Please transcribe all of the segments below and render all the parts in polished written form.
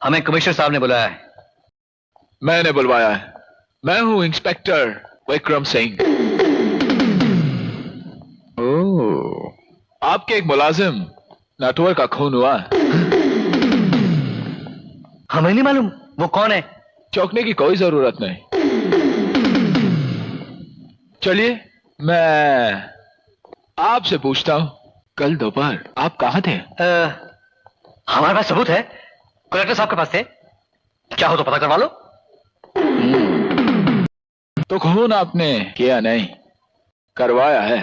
हमें कमिश्नर साहब ने बुलाया है। मैंने बुलवाया है। मैं हूं इंस्पेक्टर विक्रम सिंह। ओह, आपके एक मुलाजिम नटवर का खून हुआ। हमें नहीं मालूम वो कौन है। चौंकने की कोई जरूरत नहीं। चलिए मैं आपसे पूछता हूं, कल दोपहर आप कहां थे? हमारे पास सबूत है, कलेक्टर साहब के पास थे। चाहो तो पता करवा लो। तो खून आपने किया नहीं, करवाया है।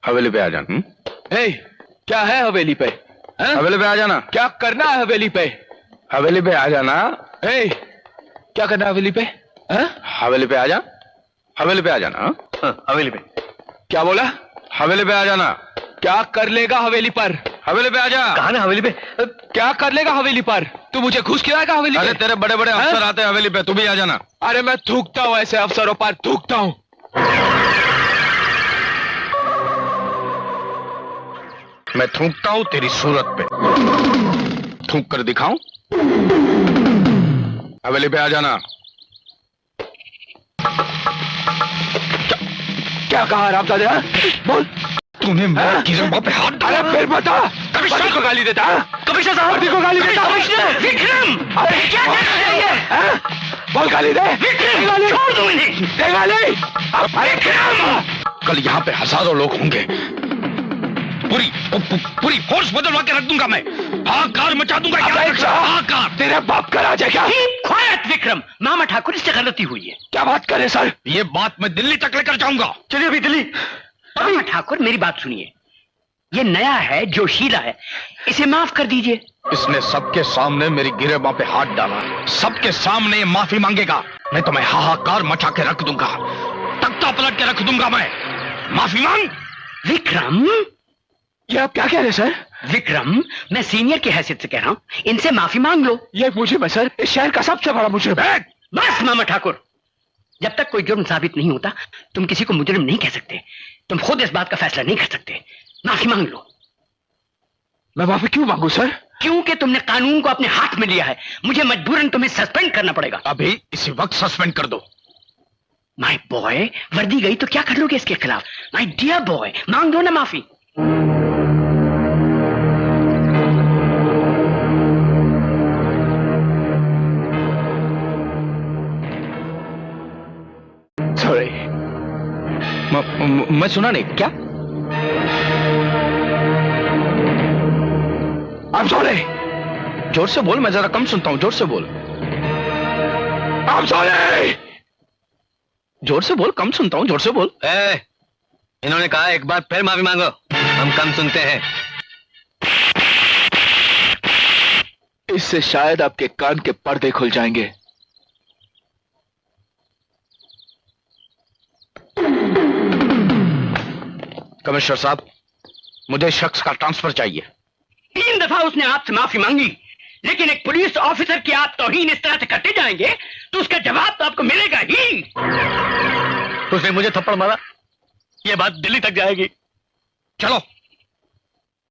हवेली पे आ जाना। क्या है हवेली पे? हवेली पे आ जाना। क्या करना है हवेली पे? हवेली पे आ जाना। क्या करना है हवेली पे? हवेली पे आ जा। हवेली पे आ जाना। हवेली पे। क्या बोला? हवेली पे आ जाना। क्या कर लेगा हवेली पर? हवेली पे आ जा। कहा ना हवेली पे। क्या कर लेगा हवेली पर? तू मुझे घुस खिलाएगा हवेली पे? अरे तेरे बड़े बड़े अफसर आते हैं हवेली पे, तू भी आ जाना। अरे मैं थूकता हूं ऐसे अफसरों पर, थूकता हूं। मैं थूकता हूं तेरी सूरत पे। थूक कर दिखाऊं? हवेली पे आ जाना। क्या कहा रामजादे? बोल। तूने मेरे गिरम्बा पे हाथ डाला। अरे फिर बता। कमिश्नर को गाली देता है? कमिश्नर साहब वर्दी को गाली देता है? कमिश्नर विक्रम, अरे क्या कर रहे हैं? बोल गाली दे। विक्रम, छोड़ दो इन्हें। दे गाली। विक्रम, कल यहाँ पे हजारों लोग होंगे। पूरी फोर्स बदलवा के रख दूंगा मैं। हाहाकार मचा दूंगा। हाहाकार। तेरे बाप का राज है क्या? ख्वायत विक्रम, मामा ठाकुर इससे गलती हुई है। क्या बात करे सर? ये बात मैं दिल्ली तक लेकर जाऊंगा। चलिए अभी दिल्ली। मामा ठाकुर मेरी बात सुनिए, ये नया है, जोशीला है, इसे माफ कर दीजिए। इसने सबके सामने मेरी गिरेबां पे हाथ डाला, सबके सामने ये माफी मांगेगा, नहीं तो मैं हाहाकार मचा के रख दूंगा, तख्ता पलट के रख दूंगा मैं। माफी मांग। विक्रम, ये आप क्या कह रहे सर? विक्रम, मैं सीनियर की हैसियत से कह रहा हूं, इनसे माफी मांग लो। ये मुझे सर इस शहर का सबसे बड़ा मुजरिम है। बस मामा ठाकुर, जब तक कोई जुर्म साबित नहीं होता तुम किसी को मुजरिम नहीं कह सकते। तुम खुद इस बात का फैसला नहीं कर सकते। माफी मांग लो। मैं माफी क्यों मांगू सर? क्योंकि तुमने कानून को अपने हाथ में लिया है। मुझे मजबूरन तुम्हें सस्पेंड करना पड़ेगा। अभी इसी वक्त सस्पेंड कर दो। माय बॉय, वर्दी गई तो क्या कर लोगे इसके खिलाफ? माय डियर बॉय, मांग दो ना माफी। सॉरी। मैं सुना नहीं। क्या? I'm sorry। जोर से बोल, मैं जरा कम सुनता हूं। जोर से बोल। I'm sorry। जोर से बोल, कम सुनता हूं। जोर से बोल। इन्होंने कहा एक बार फिर माफी मांगो, हम कम सुनते हैं। इससे शायद आपके कान के पर्दे खुल जाएंगे। कमिश्नर साहब, मुझे शख्स का ट्रांसफर चाहिए। 3 दफा उसने आपसे माफी मांगी, लेकिन एक पुलिस ऑफिसर की आप तौहीन इस तरह से करते जाएंगे तो उसका जवाब तो आपको मिलेगा ही। उसने मुझे थप्पड़ मारा, ये बात दिल्ली तक जाएगी। चलो।